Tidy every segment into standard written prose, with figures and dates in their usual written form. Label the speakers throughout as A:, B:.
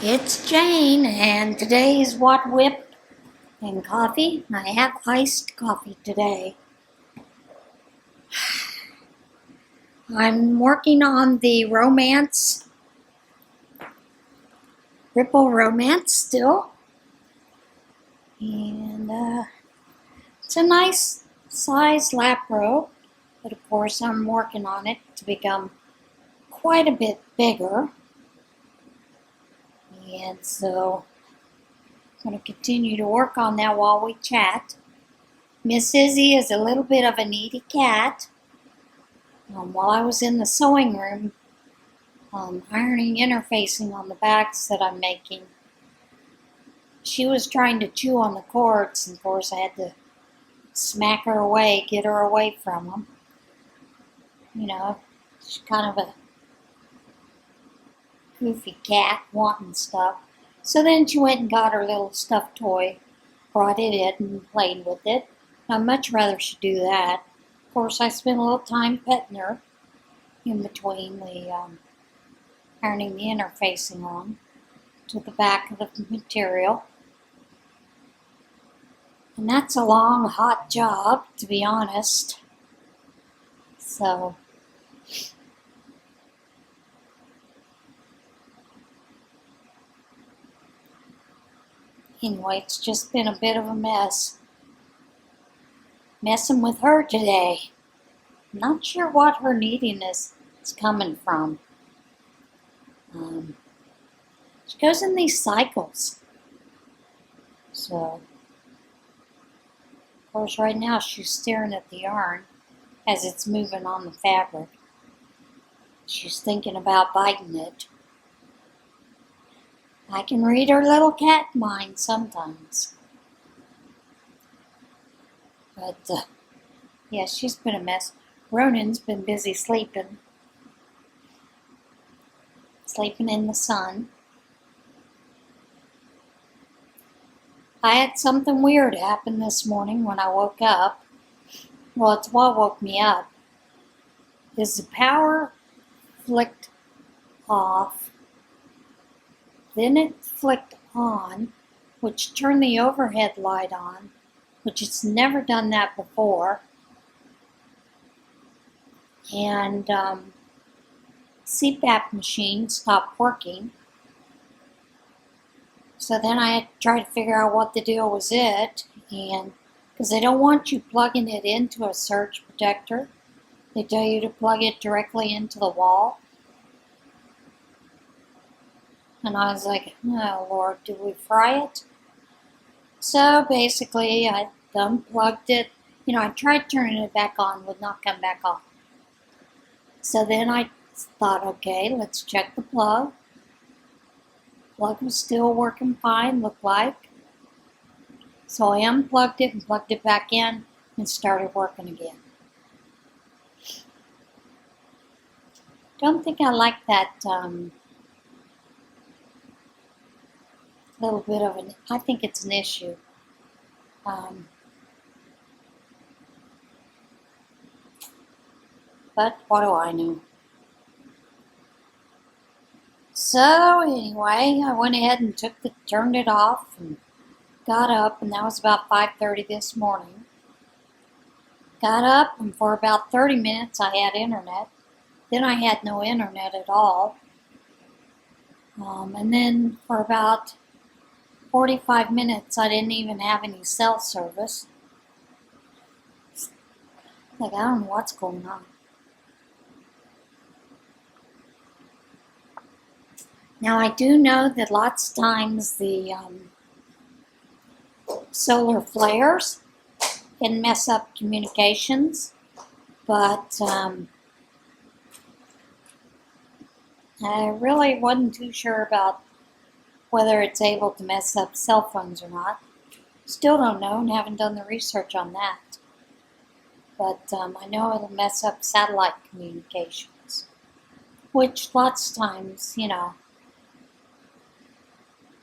A: It's Jane, and today's WOTWIP and Coffee. I have iced coffee today. I'm working on the romance, Ripple Romance still. And it's a nice size lap robe, but of course I'm working on it to become quite a bit bigger. And so I'm going to continue to work on that while we chat. Miss Izzy is a little bit of a needy cat. While I was in the sewing room, ironing interfacing on the bags that I'm making, she was trying to chew on the cords, and of course I had to smack her away, get her away from them. You know, she's kind of a goofy cat wanting stuff. So then she went and got her little stuffed toy, brought it in and played with it. I'd much rather she do that. Of course, I spent a little time petting her in between the ironing the interfacing on to the back of the material. And that's a long, hot job, to be honest. So anyway, it's just been a bit of a mess. Messing with her today. I'm not sure what her neediness is coming from. She goes in these cycles. So, of course, right now she's staring at the yarn as it's moving on the fabric. She's thinking about biting it. I can read her little cat mind sometimes. But, yeah, she's been a mess. Ronan's been busy sleeping. Sleeping in the sun. I had something weird happen this morning when I woke up. Well, it's what woke me up. Is the power flicked off. Then it flicked on, which turned the overhead light on, which it's never done that before. And CPAP machine stopped working. So then I had to try to figure out what the deal was it. And because they don't want you plugging it into a surge protector. They tell you to plug it directly into the wall. And I was like, oh Lord, did we fry it? So basically I unplugged it. You know, I tried turning it back on, would not come back on. So then I thought, okay, let's check the plug. Plug was still working fine, looked like. So I unplugged it and plugged it back in and started working again. Don't think I like that little bit of an, I think it's an issue. But what do I know? So anyway, I went ahead and turned it off and got up, and that was about 5:30 this morning. Got up, and for about 30 minutes I had internet. Then I had no internet at all. And then for about 45 minutes I didn't even have any cell service. Like, I don't know what's going on. Now I do know that lots of times the solar flares can mess up communications, but I really wasn't too sure about whether it's able to mess up cell phones or not. Still don't know and haven't done the research on that. But I know it'll mess up satellite communications, which lots of times, you know,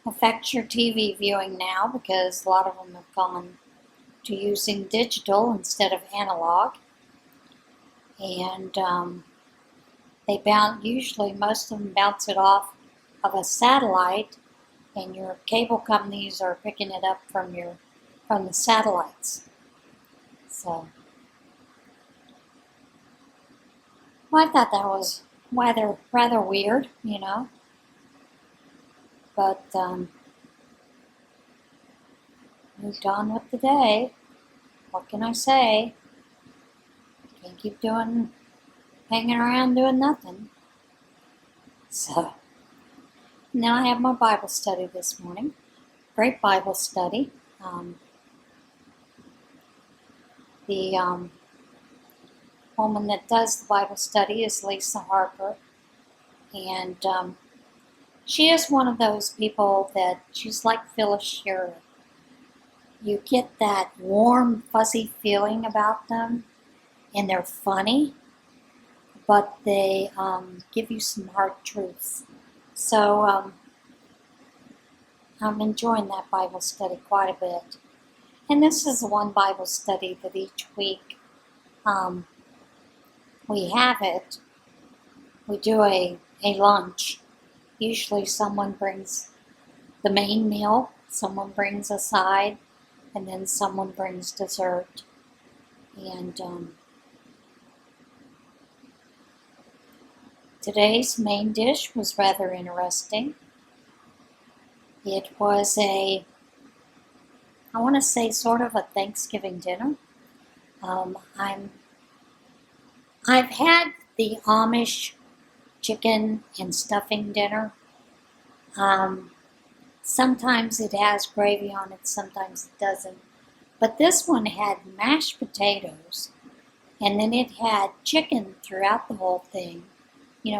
A: affects your TV viewing now because a lot of them have gone to using digital instead of analog. And they usually most of them bounce it off of a satellite and your cable companies are picking it up from the satellites. So, well, I thought that was rather weird, but moved on with the day. What can I say? Can't keep hanging around doing nothing. So, now I have my Bible study this morning. Great Bible study. The woman that does the Bible study is Lisa Harper, and she is one of those people that she's like Phyllis Shearer. You get that warm, fuzzy feeling about them, and they're funny, but they give you some hard truths. So I'm enjoying that Bible study quite a bit. And this is the one Bible study that each week we have it. We do a lunch. Usually someone brings the main meal, someone brings a side, and then someone brings dessert. And today's main dish was rather interesting. It was I want to say sort of a Thanksgiving dinner. I've had the Amish chicken and stuffing dinner. Sometimes it has gravy on it, sometimes it doesn't. But this one had mashed potatoes, and then it had chicken throughout the whole thing,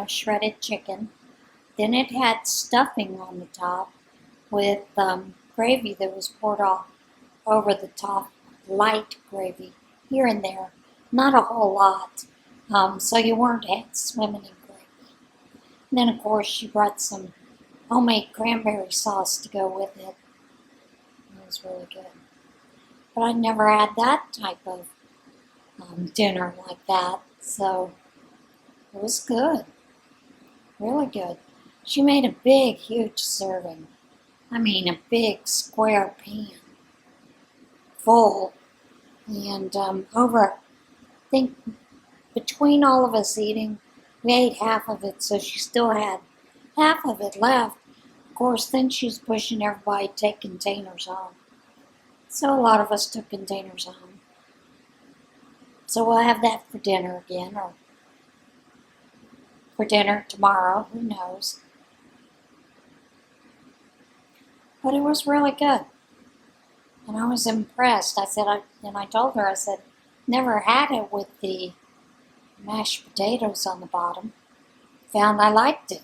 A: shredded chicken. Then it had stuffing on the top with gravy that was poured off over the top, light gravy here and there, not a whole lot, so you weren't swimming in gravy. And then, of course, she brought some homemade cranberry sauce to go with it. It was really good. But I'd never had that type of dinner like that, so it was good, really good. She made a big, huge serving. I mean, a big square pan full, and I think between all of us eating, we ate half of it, so she still had half of it left. Of course, then she's pushing everybody to take containers home. So a lot of us took containers home. So we'll have that for dinner again, or for dinner tomorrow, who knows. But it was really good. And I was impressed. I told her, never had it with the mashed potatoes on the bottom. Found I liked it.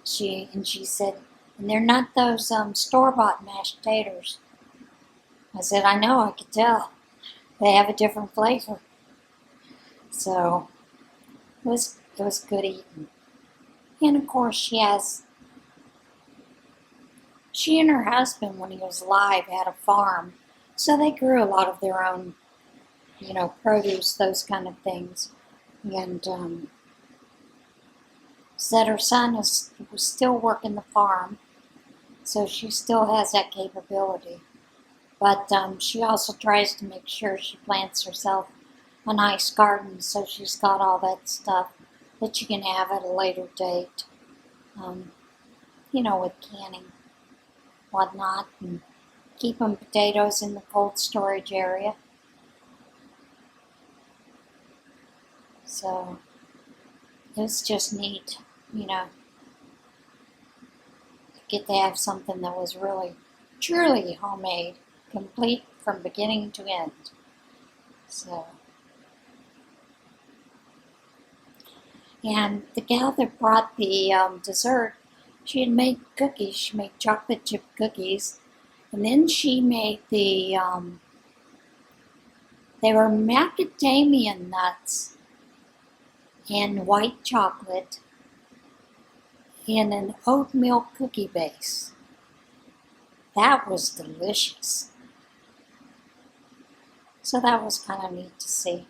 A: She said, and they're not those store-bought mashed potatoes. I said, I know, I could tell. They have a different flavor. So it was good eating. And of course she and her husband, when he was alive, had a farm. So they grew a lot of their own, produce, those kind of things. And said her son was still working the farm, so she still has that capability. But she also tries to make sure she plants herself a nice garden, so she's got all that stuff that you can have at a later date, with canning, whatnot, and keeping potatoes in the cold storage area. So it's just neat, to get to have something that was really, truly homemade, complete from beginning to end. So, and the gal that brought the dessert, she had made cookies. She made chocolate chip cookies, and then she made they were macadamia nuts and white chocolate in an oatmeal cookie base. That was delicious. So that was kind of neat to see.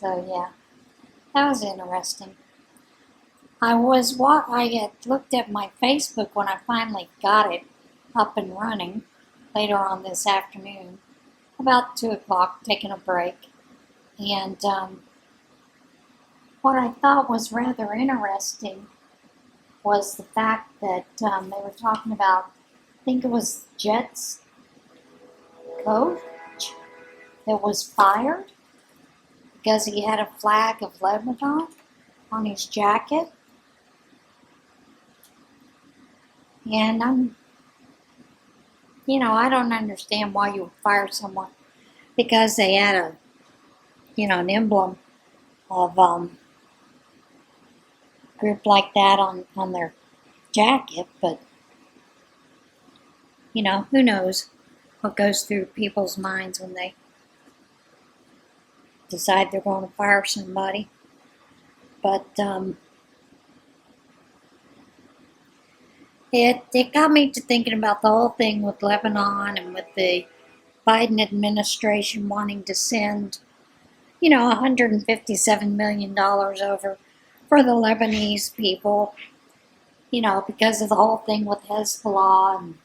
A: So yeah, that was interesting. I had looked at my Facebook when I finally got it up and running later on this afternoon, about 2 o'clock, taking a break. And what I thought was rather interesting was the fact that they were talking about, I think it was Jet's coach that was fired because he had a flag of Lebanon on his jacket. And I don't understand why you would fire someone because they had an emblem of group like that on their jacket. But, who knows what goes through people's minds when they decide they're going to fire somebody. But it got me to thinking about the whole thing with Lebanon and with the Biden administration wanting to send, $157 million over for the Lebanese people, because of the whole thing with Hezbollah and,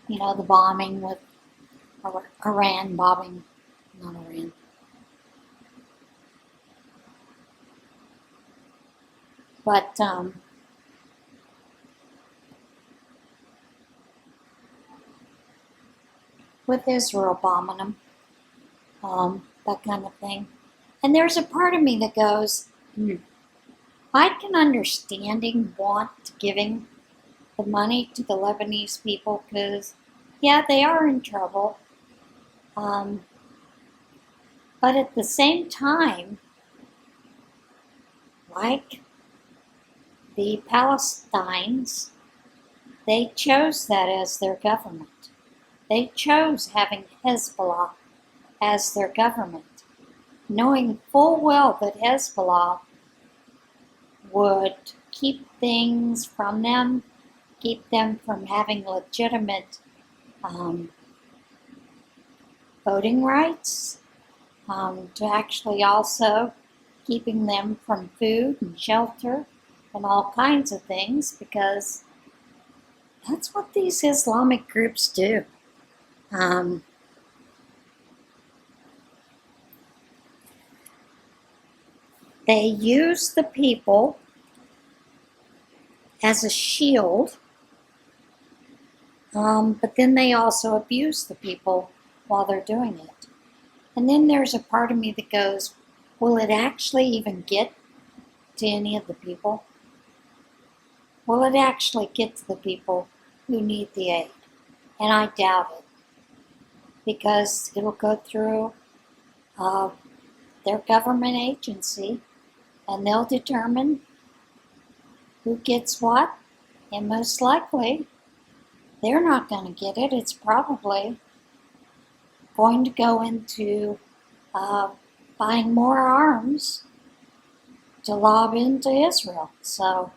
A: the bombing with Iran bombing, not Iran. But, with Israel bombing them, that kind of thing. And there's a part of me that goes, I can understanding want giving the money to the Lebanese people because, yeah, they are in trouble. But at the same time, like the Palestinians, they chose that as their government. They chose having Hezbollah as their government, knowing full well that Hezbollah would keep things from them, keep them from having legitimate voting rights, to actually also keeping them from food and shelter and all kinds of things, because that's what these Islamic groups do. They use the people as a shield, but then they also abuse the people while they're doing it. And then there's a part of me that goes, will it actually even get to any of the people? Will it actually get to the people who need the aid? And I doubt it, because it'll go through their government agency, and they'll determine who gets what, and most likely they're not going to get it. It's probably going to go into buying more arms to lob into Israel. So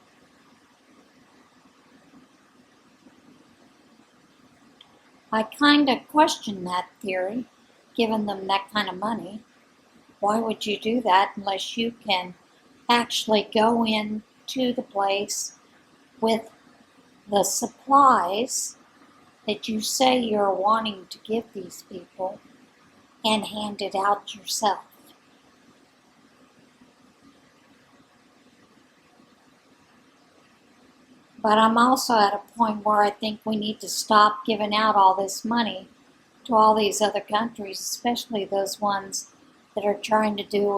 A: I kind of question that theory, giving them that kind of money. Why would you do that unless you can actually go into the place with the supplies that you say you're wanting to give these people and hand it out yourself? But I'm also at a point where I think we need to stop giving out all this money to all these other countries, especially those ones that are trying to do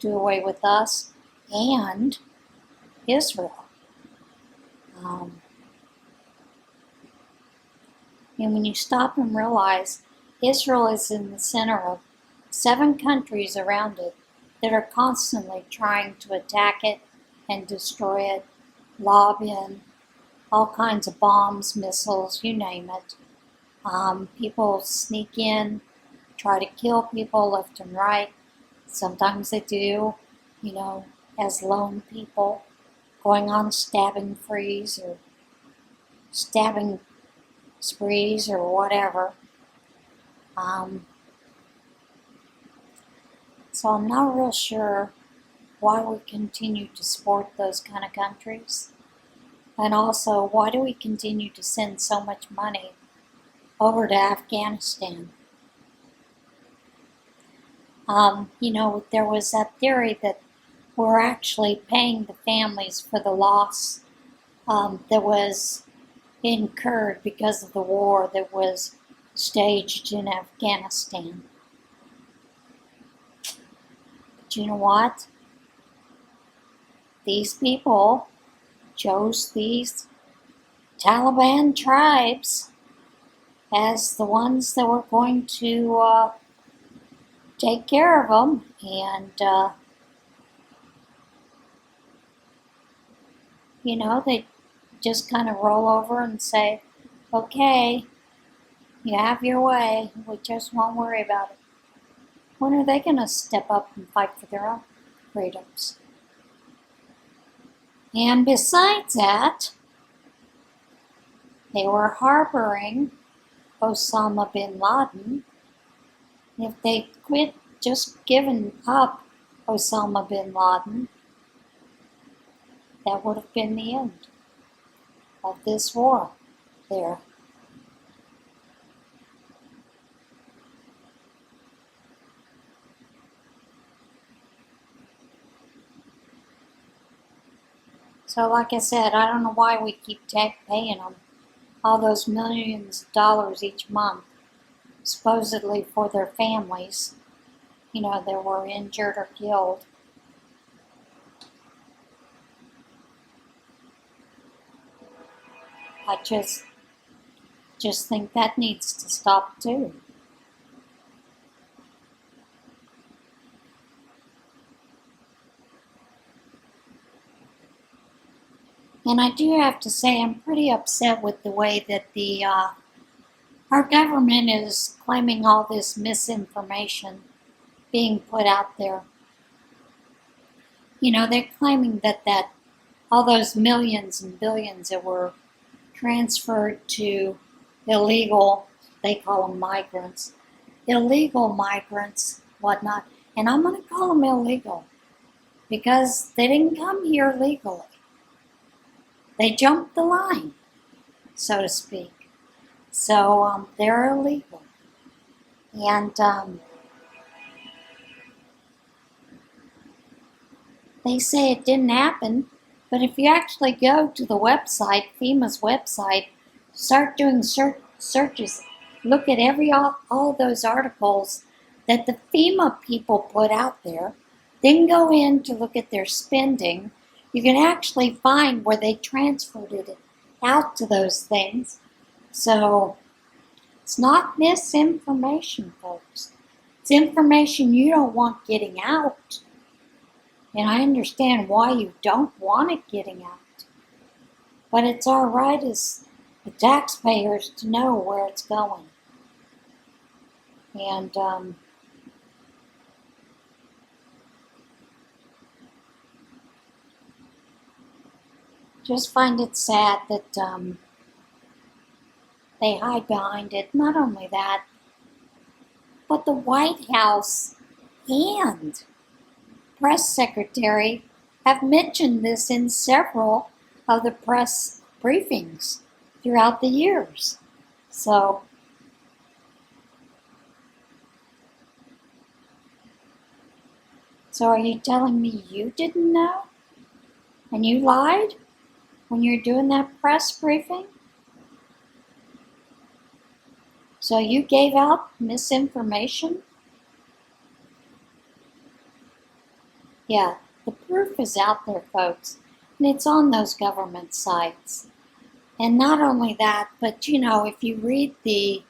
A: away with us and Israel. And when you stop and realize Israel is in the center of 7 countries around it that are constantly trying to attack it and destroy it, lob in all kinds of bombs, missiles, you name it. People sneak in, try to kill people left and right. Sometimes they do, as lone people, going on stabbing sprees or stabbing sprees or whatever. So I'm not real sure why we continue to support those kind of countries. And also, why do we continue to send so much money over to Afghanistan? There was that theory that we're actually paying the families for the loss that was incurred because of the war that was staged in Afghanistan. But you know what? These people chose these Taliban tribes as the ones that were going to take care of them, and they just kind of roll over and say, okay, you have your way, we just won't worry about it. When are they going to step up and fight for their own freedoms? And besides that, they were harboring Osama bin Laden. If they quit just giving up Osama bin Laden, that would have been the end of this war there. So like I said, I don't know why we keep paying them all those millions of dollars each month, supposedly for their families, that were injured or killed. I just think that needs to stop too. And I do have to say I'm pretty upset with the way that our government is claiming all this misinformation being put out there. They're claiming that all those millions and billions that were transferred to illegal, they call them migrants, illegal migrants, whatnot. And I'm going to call them illegal because they didn't come here legally. They jumped the line, so to speak. So they're illegal. And they say it didn't happen, but if you actually go to the website, FEMA's website, start doing searches, look at all those articles that the FEMA people put out there, then go in to look at their spending, you can actually find where they transferred it out to those things. So it's not misinformation, folks. It's information you don't want getting out. And I understand why you don't want it getting out. But it's our right as the taxpayers to know where it's going. And just find it sad that they hide behind it. Not only that, but the White House and press secretary have mentioned this in several of the press briefings throughout the years. So are you telling me you didn't know? And you lied when you're doing that press briefing? So you gave out misinformation? Yeah, the proof is out there, folks, and it's on those government sites. And not only that, but if you read the,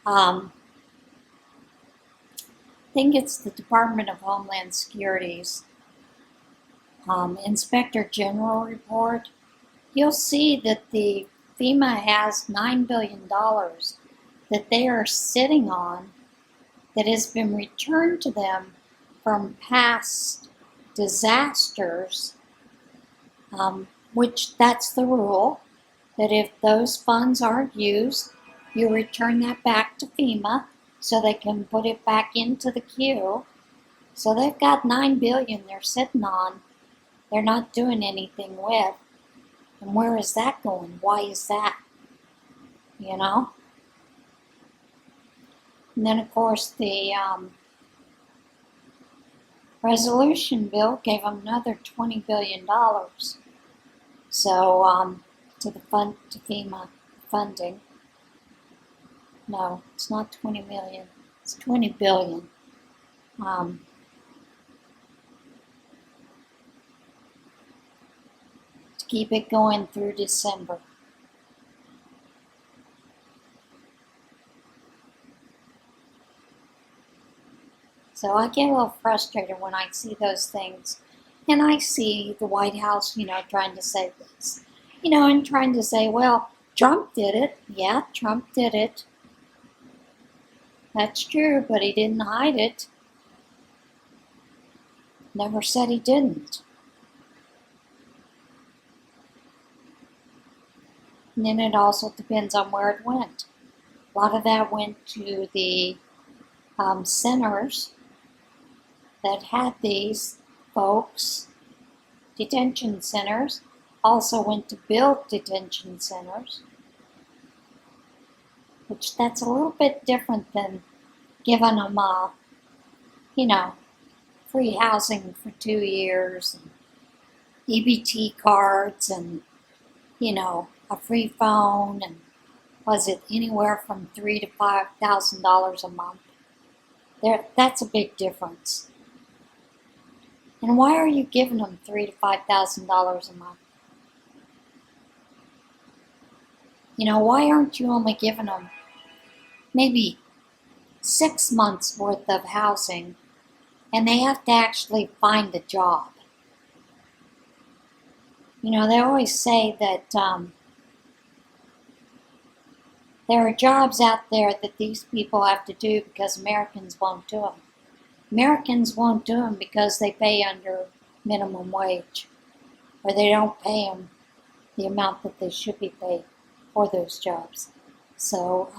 A: I think it's the Department of Homeland Security's Inspector General report, you'll see that the FEMA has $9 billion that they are sitting on that has been returned to them from past disasters, which that's the rule, that if those funds aren't used, you return that back to FEMA so they can put it back into the queue. So they've got $9 billion they're sitting on. They're not doing anything with. And where is that going? Why is that? You know? And then, of course, the resolution bill gave them another $20 billion. So, to FEMA funding. No, it's not 20 million. It's 20 billion. To keep it going through December. So I get a little frustrated when I see those things. And I see the White House, trying to say this. And trying to say, well, Trump did it. Yeah, Trump did it. That's true, but he didn't hide it. Never said he didn't. And then it also depends on where it went. A lot of that went to the centers that had these folks, detention centers, also went to build detention centers, which that's a little bit different than giving them free housing for 2 years, and EBT cards, and, a free phone, and was it anywhere from $3,000 to $5,000 a month? That's a big difference. And why are you giving them $3,000 to $5,000 a month? Why aren't you only giving them maybe 6 months worth of housing, and they have to actually find a job? They always say that there are jobs out there that these people have to do because Americans won't do them. Americans won't do them because they pay under minimum wage, or they don't pay them the amount that they should be paid for those jobs. So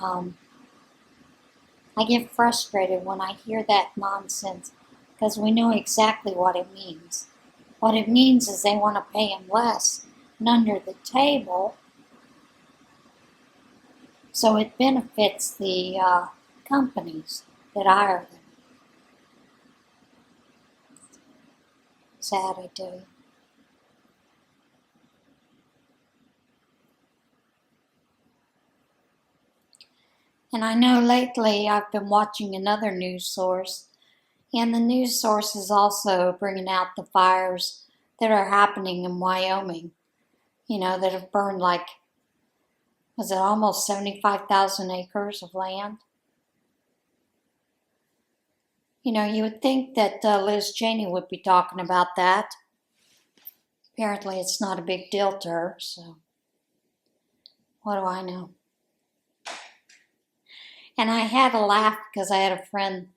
A: I get frustrated when I hear that nonsense, because we know exactly what it means. What it means is they want to pay them less and under the table, so it benefits the companies that hire them. Sad, I tell you. And I know lately I've been watching another news source, and the news source is also bringing out the fires that are happening in Wyoming, that have burned was it almost 75,000 acres of land? You would think that Liz Cheney would be talking about that. Apparently it's not a big deal to her, so what do I know? And I had a laugh because I had a friend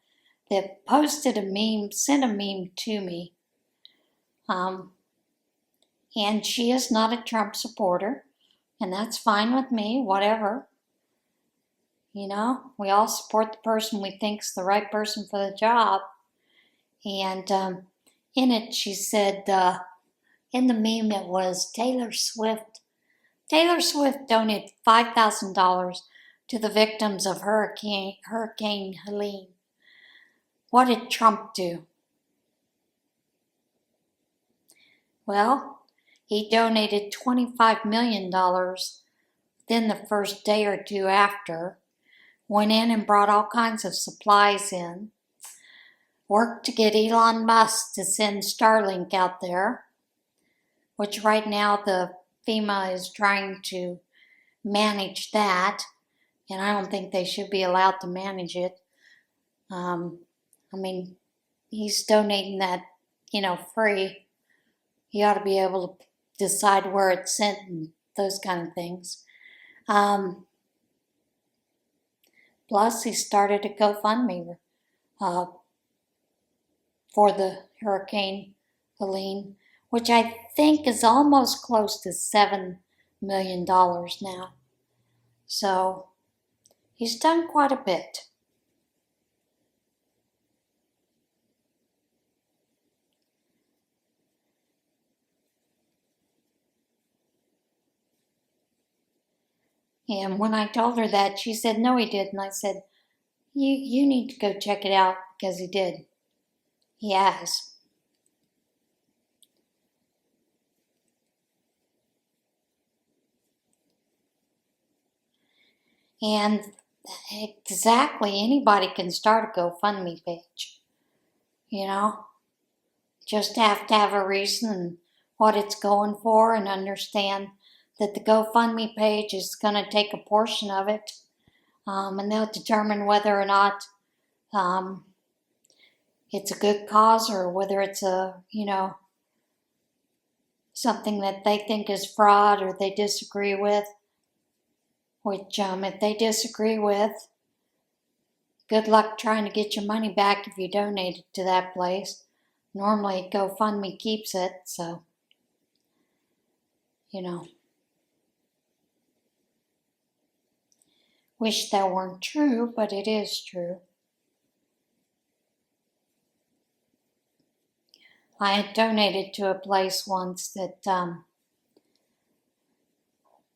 A: that posted a meme, sent a meme to me. And she is not a Trump supporter, and that's fine with me, whatever. We all support the person we think's the right person for the job. And in it, she said, in the meme, it was Taylor Swift. Taylor Swift donated $5,000 to the victims of Hurricane Helene. What did Trump do? Well, he donated $25 million. Then the first day or two after, went in and brought all kinds of supplies in, worked to get Elon Musk to send Starlink out there, which right now the FEMA is trying to manage that, and I don't think they should be allowed to manage it. He's donating that, free. He ought to be able to decide where it's sent and those kind of things. Plus, he started a GoFundMe for the Hurricane Helene, which I think is almost close to $7 million now. So, he's done quite a bit. And when I told her that, she said, no, he didn't. I said, you need to go check it out because he did. He has. And exactly, anybody can start a GoFundMe page. You know, just have to have a reason and what it's going for and understand that the GoFundMe page is going to take a portion of it. And they'll determine whether or not it's a good cause or whether it's something that they think is fraud or they disagree with. Which, if they disagree with, good luck trying to get your money back if you donate it to that place. Normally, GoFundMe keeps it, so, Wish that weren't true, but it is true. I had donated to a place once that,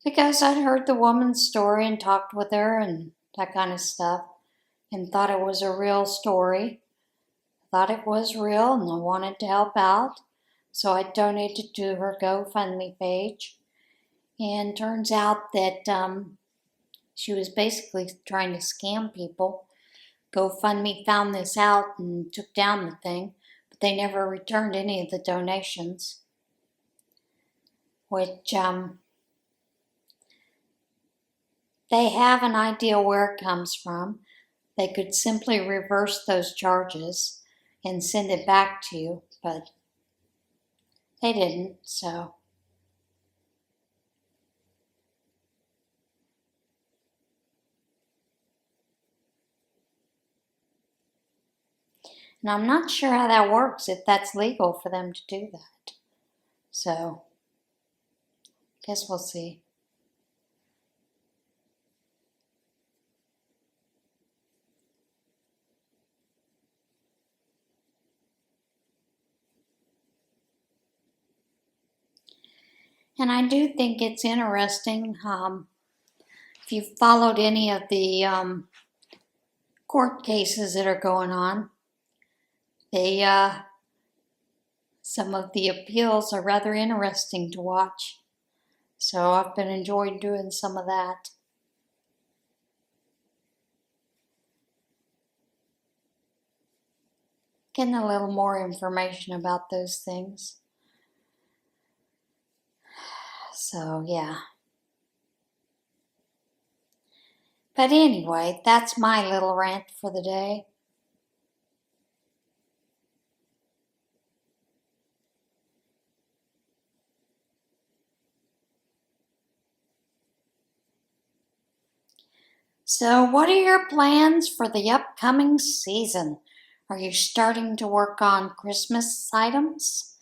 A: because I'd heard the woman's story and talked with her and that kind of stuff, and thought it was a real story. Thought it was real and I wanted to help out. So I donated to her GoFundMe page. And turns out that she was basically trying to scam people. GoFundMe found this out and took down the thing, but they never returned any of the donations. Which, they have an idea where it comes from. They could simply reverse those charges and send it back to you, but they didn't, so. And I'm not sure how that works, if that's legal for them to do that. So, guess we'll see. And I do think it's interesting, if you've followed any of the court cases that are going on, some of the appeals are rather interesting to watch. So I've been enjoying doing some of that. Getting a little more information about those things. So, yeah. But anyway, that's my little rant for the day. So, what are your plans for the upcoming season? Are you starting to work on Christmas items?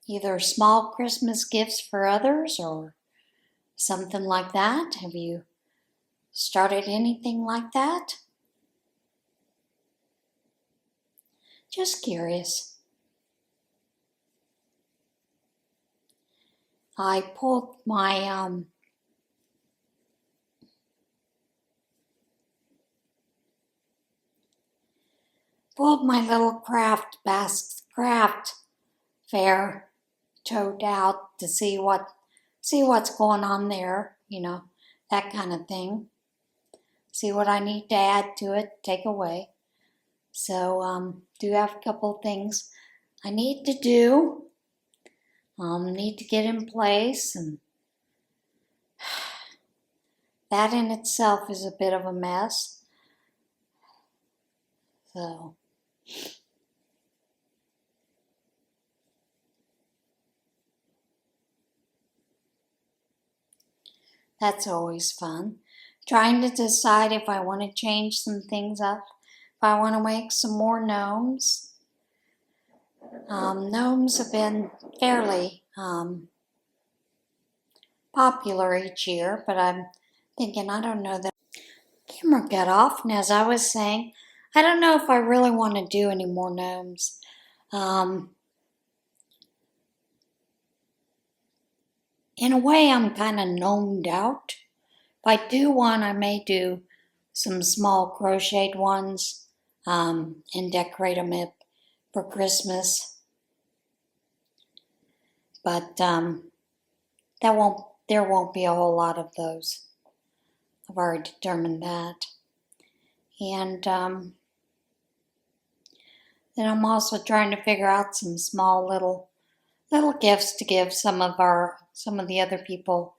A: Either small Christmas gifts for others or something like that? Have you started anything like that? Just curious. I pulled my little craft fair tote out to see what's going on there, that kind of thing. See what I need to add to it, take away. So do have a couple things I need to do. Need to get in place, and that in itself is a bit of a mess. So that's always fun. Trying to decide if I want to change some things up, if I want to make some more gnomes. Gnomes have been fairly popular each year, but I'm thinking, I don't know, that camera got off, and as I was saying, I don't know if I really want to do any more gnomes. in a way, I'm kind of gnomed out. If I do one, I may do some small crocheted ones and decorate them up for Christmas. But there won't be a whole lot of those. I've already determined that. And then I'm also trying to figure out some small little gifts to give some of the other people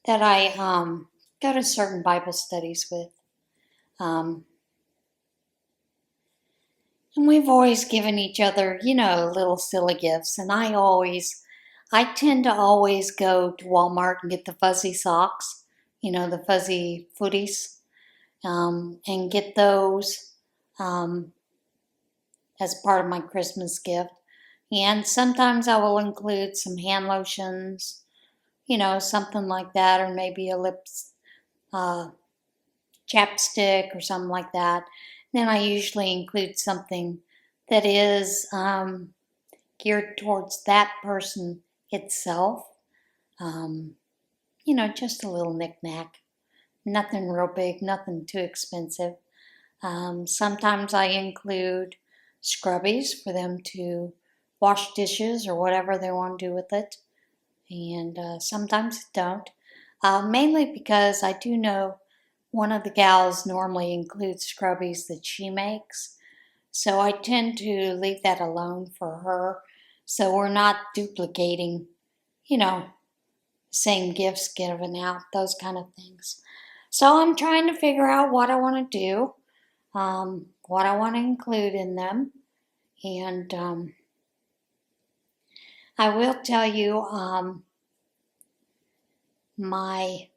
A: that I go to certain Bible studies with. And we've always given each other, little silly gifts. And I tend to always go to Walmart and get the fuzzy socks, the fuzzy footies, and get those as part of my Christmas gift. And sometimes I will include some hand lotions, something like that, or maybe a chapstick or something like that. Then I usually include something that is geared towards that person itself. Just a little knick-knack. Nothing real big, nothing too expensive. Sometimes I include scrubbies for them to wash dishes or whatever they want to do with it. And sometimes I don't. Mainly because I do know one of the gals normally includes scrubbies that she makes. So I tend to leave that alone for her. So we're not duplicating, same gifts given out, those kind of things. So I'm trying to figure out what I want to do, what I want to include in them. And I will tell you, my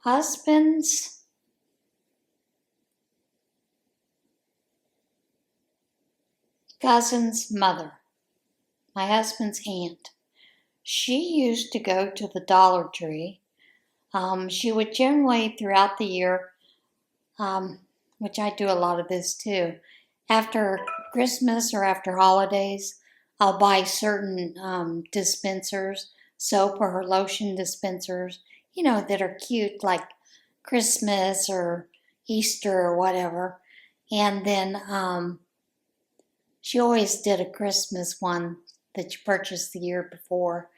A: husband's cousin's mother, my husband's aunt, she used to go to the Dollar Tree. She would generally, throughout the year, which I do a lot of this too, after Christmas or after holidays, I'll buy certain dispensers, soap or lotion dispensers, that are cute, like Christmas or Easter or whatever. And then she always did a Christmas one that she purchased the year before.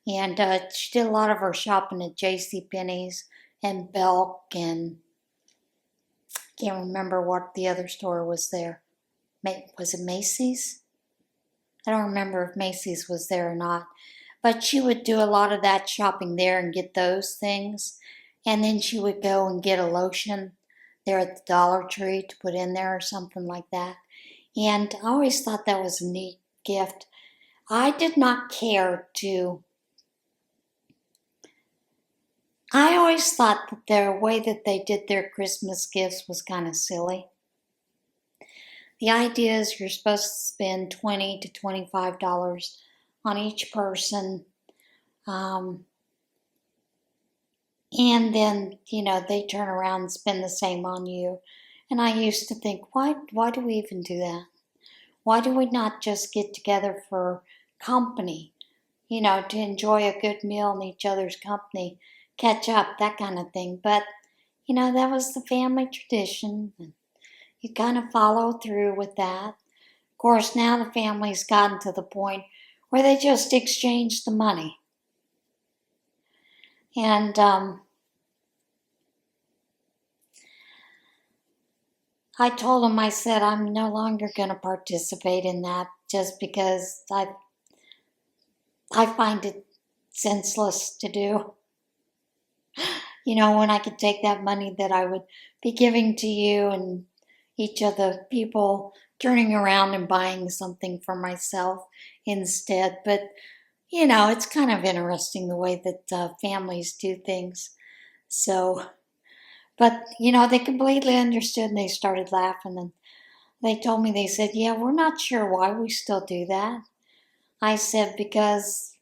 A: And she did a lot of her shopping at JCPenney's and Belk, and can't remember what the other store was there. Was it Macy's? I don't remember if Macy's was there or not. But she would do a lot of that shopping there and get those things. And then she would go and get a lotion there at the Dollar Tree to put in there or something like that. And I always thought that was a neat gift. I did not care to. I always thought that their way that they did their Christmas gifts was kind of silly. The idea is you're supposed to spend $20 to $25 on each person. And then, they turn around and spend the same on you. And I used to think, why do we even do that? Why do we not just get together for company, to enjoy a good meal in each other's company, catch up, that kind of thing. But, that was the family tradition. And you kind of follow through with that. Of course, now the family's gotten to the point where they just exchange the money. And I told him, I said, I'm no longer going to participate in that just because I find it senseless to do. When I could take that money that I would be giving to you and each of the people turning around and buying something for myself instead. But, it's kind of interesting the way that families do things. So, but, they completely understood and they started laughing and they told me, they said, yeah, we're not sure why we still do that. I said, because,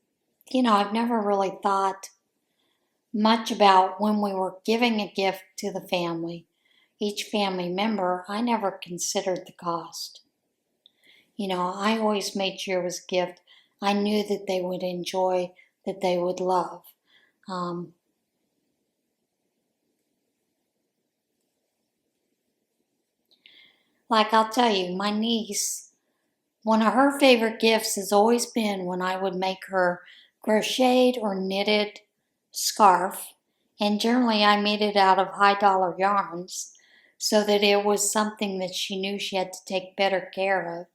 A: I've never really thought much about when we were giving a gift to the family, each family member, I never considered the cost. I always made sure it was a gift I knew that they would enjoy, that they would love. Like I'll tell you, my niece, one of her favorite gifts has always been when I would make her crocheted or knitted scarf. And generally I made it out of high dollar yarns so that it was something that she knew she had to take better care of.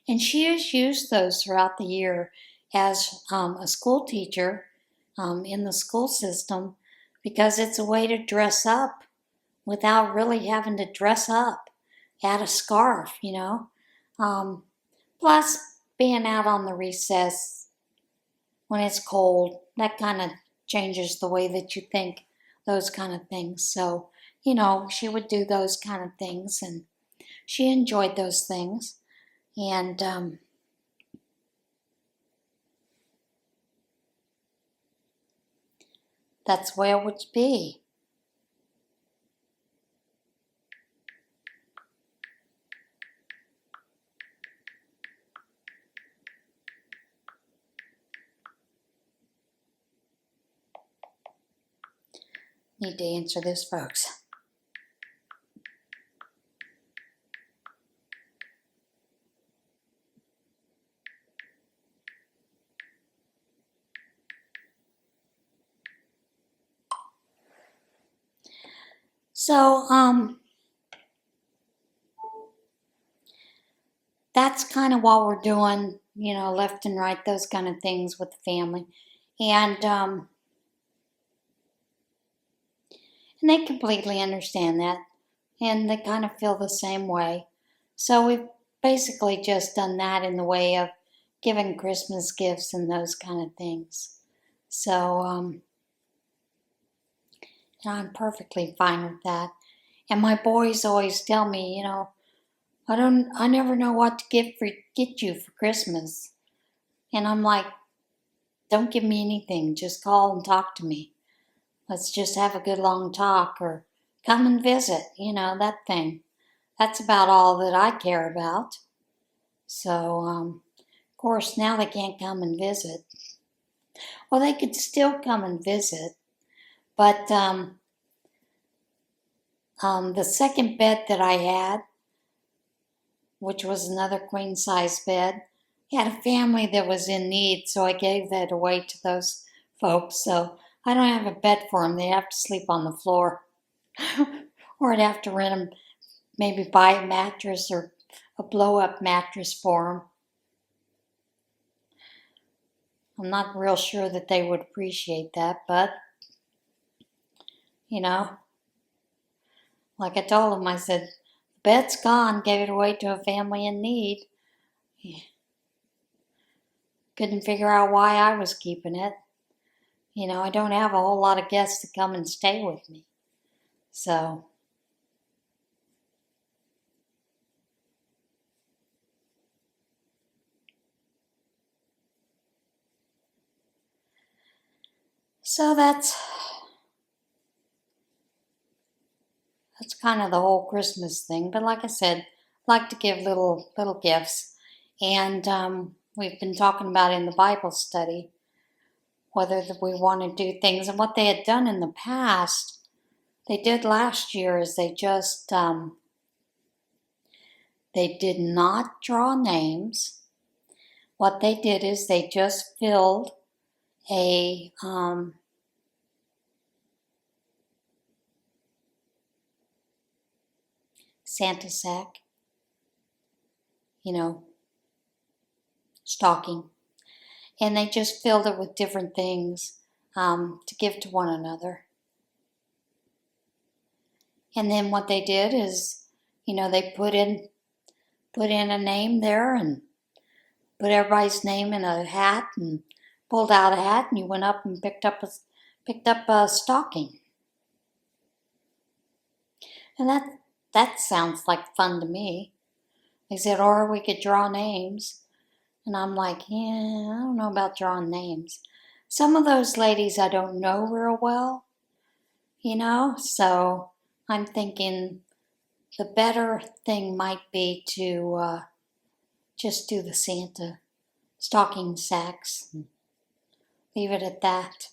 A: And she has used those throughout the year as a school teacher in the school system because it's a way to dress up without really having to dress up. Add a scarf, you know. Plus, being out on the recess when it's cold, that kind of changes the way that you think, those kind of things. So, you know, she would do those kind of things, and she enjoyed those things. And that's where it would be. Need to answer this, folks. So, that's kind of what we're doing, you know, left and right, those kind of things with the family. And they completely understand that. And they kind of feel the same way. So we've basically just done that in the way of giving Christmas gifts and those kind of things. So I'm perfectly fine with that. And my boys always tell me, you know, I never know what to get you for Christmas. And I'm like, don't give me anything. Just call and talk to me. Let's just have a good long talk or come and visit, you know, that thing. That's about all that I care about. So, of course, now they can't come and visit. Well, they could still come and visit, but the second bed that I had, which was another queen size bed, had a family that was in need, so I gave that away to those folks. So I don't have a bed for them. They have to sleep on the floor. Or I'd have to rent them, maybe buy a mattress or a blow-up mattress for them. I'm not real sure that they would appreciate that, but, you know, like I told them, I said, the bed's gone, gave it away to a family in need. Couldn't figure out why I was keeping it. You know, I don't have a whole lot of guests to come and stay with me. So, that's kind of the whole Christmas thing. But like I said, I like to give little gifts. And we've been talking about in the Bible study whether we want to do things. And what they had done in the past, they did last year, is they just they did not draw names. What they did is they just filled a Santa sack, you know, stocking. And they just filled it with different things to give to one another. And then what they did is, you know, they put in a name there and put everybody's name in a hat and pulled out a hat, and you went up and picked up a stocking. And that sounds like fun to me. They said, or we could draw names. And I'm like, yeah, I don't know about drawing names. Some of those ladies I don't know real well, you know, so I'm thinking the better thing might be to just do the Santa stocking sacks. Leave it at that.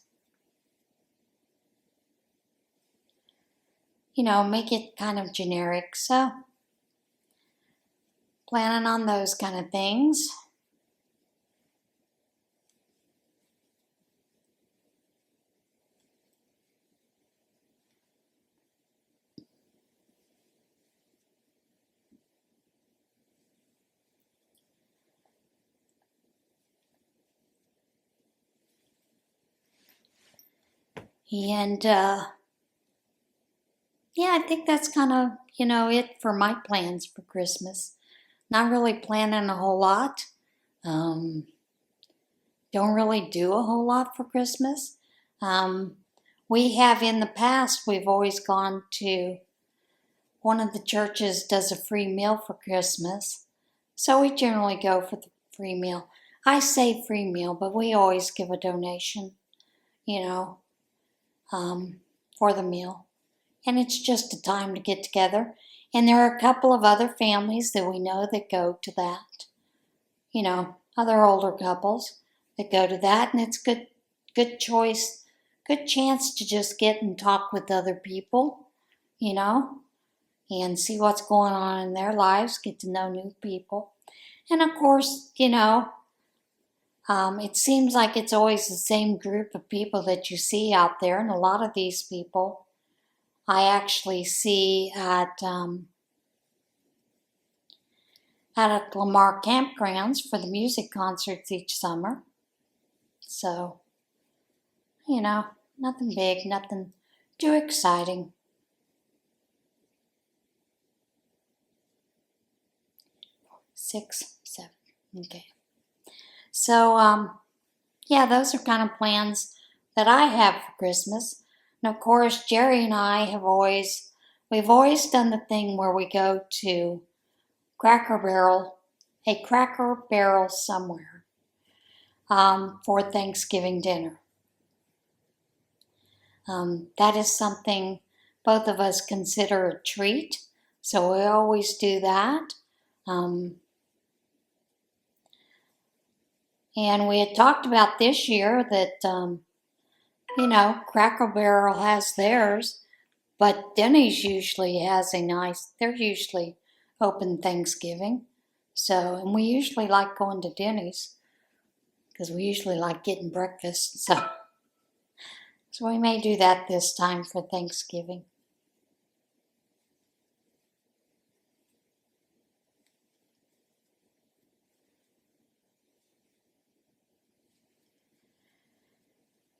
A: Make it kind of generic. So, planning on those kind of things. And, I think that's kind of, it for my plans for Christmas. Not really planning a whole lot. Don't really do a whole lot for Christmas. We have in the past, we've always gone to one of the churches does a free meal for Christmas. So we generally go for the free meal. I say free meal, but we always give a donation, for the meal. And it's just a time to get together. And there are a couple of other families that we know that go to that. Other older couples that go to that. And it's good choice, good chance to just get and talk with other people, and see what's going on in their lives, get to know new people. And of course, it seems like it's always the same group of people that you see out there. And a lot of these people I actually see at Lamar campgrounds for the music concerts each summer. So, nothing big, nothing too exciting. Six, seven, okay. So, those are kind of plans that I have for Christmas. And of course, Jerry and I we've always done the thing where we go to a Cracker Barrel somewhere for Thanksgiving dinner. That is something both of us consider a treat, so we always do that. And we had talked about this year that, Cracker Barrel has theirs, but Denny's usually has they're usually open Thanksgiving. So, and we usually like going to Denny's because we usually like getting breakfast. So we may do that this time for Thanksgiving.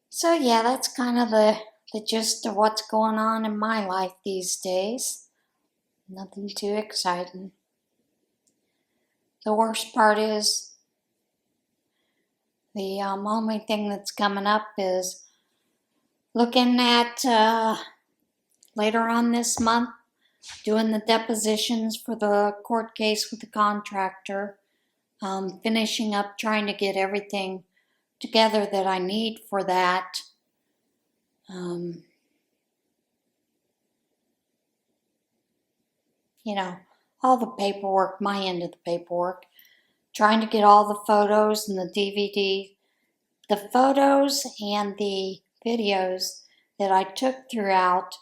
A: So that's kind of the gist of what's going on in my life these days. Nothing too exciting. The worst part is the only thing that's coming up is looking at later on this month, doing the depositions for the court case with the contractor, finishing up trying to get everything together that I need for that. All the paperwork, my end of the paperwork, trying to get all the photos and the DVD, the photos and the videos that I took throughout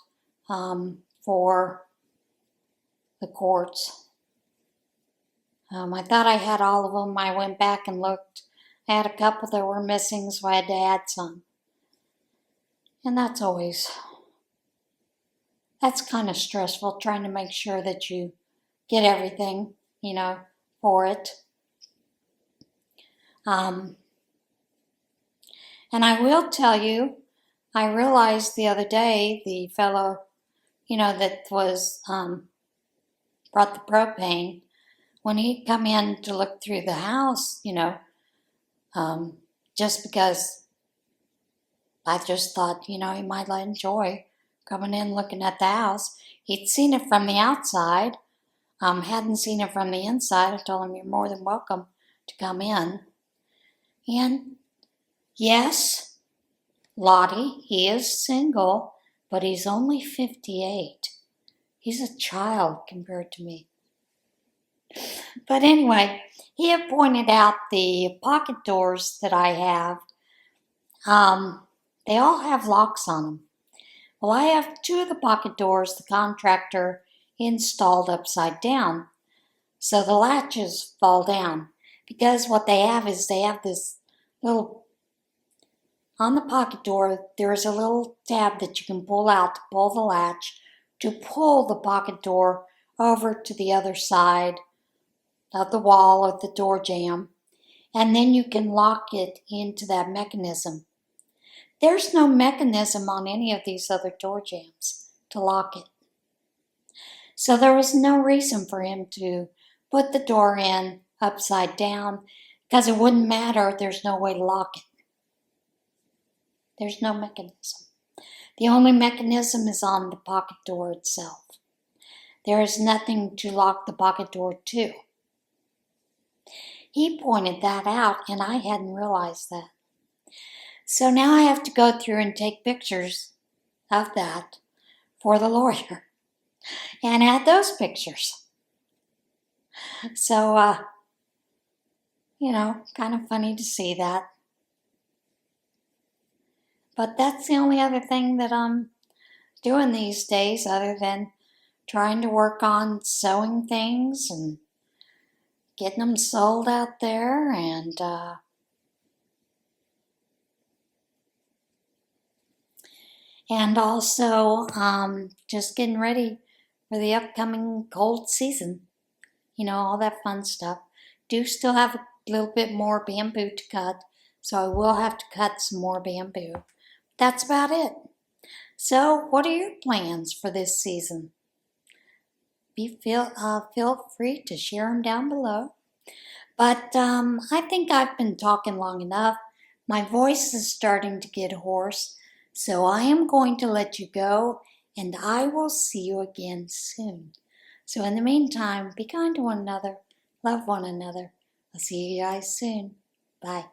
A: for the courts. I thought I had all of them. I went back and looked. I had a couple that were missing, so I had to add some. And that's kind of stressful, trying to make sure that you get everything, for it. And I will tell you, I realized the other day, the fellow, that was, brought the propane, when he come in to look through the house, just because I just thought, he might enjoy coming in looking at the house. He'd seen it from the outside, hadn't seen it from the inside. I told him, you're more than welcome to come in. And yes, Lottie, he is single, but he's only 58. He's a child compared to me. But anyway, he had pointed out the pocket doors that I have. They all have locks on them. Well, I have two of the pocket doors the contractor installed upside down, so the latches fall down. Because what they have is they have this little, on the pocket door, there is a little tab that you can pull out to pull the latch, to pull the pocket door over to the other side of the wall of the door jamb, and then you can lock it into that mechanism. There's no mechanism on any of these other door jambs to lock it. So there was no reason for him to put the door in upside down, because it wouldn't matter. There's no way to lock it. There's no mechanism. The only mechanism is on the pocket door itself. There is nothing to lock the pocket door to. He pointed that out, and I hadn't realized that. So now I have to go through and take pictures of that for the lawyer and add those pictures. So, kind of funny to see that. But that's the only other thing that I'm doing these days, other than trying to work on sewing things and getting them sold out there, and also just getting ready for the upcoming cold season. All that fun stuff. Do still have a little bit more bamboo to cut, so I will have to cut some more bamboo. That's about it. So, what are your plans for this season? Feel free to share them down below. But I think I've been talking long enough. My voice is starting to get hoarse, so I am going to let you go, and I will see you again soon. So in the meantime, be kind to one another, love one another. I'll see you guys soon. Bye.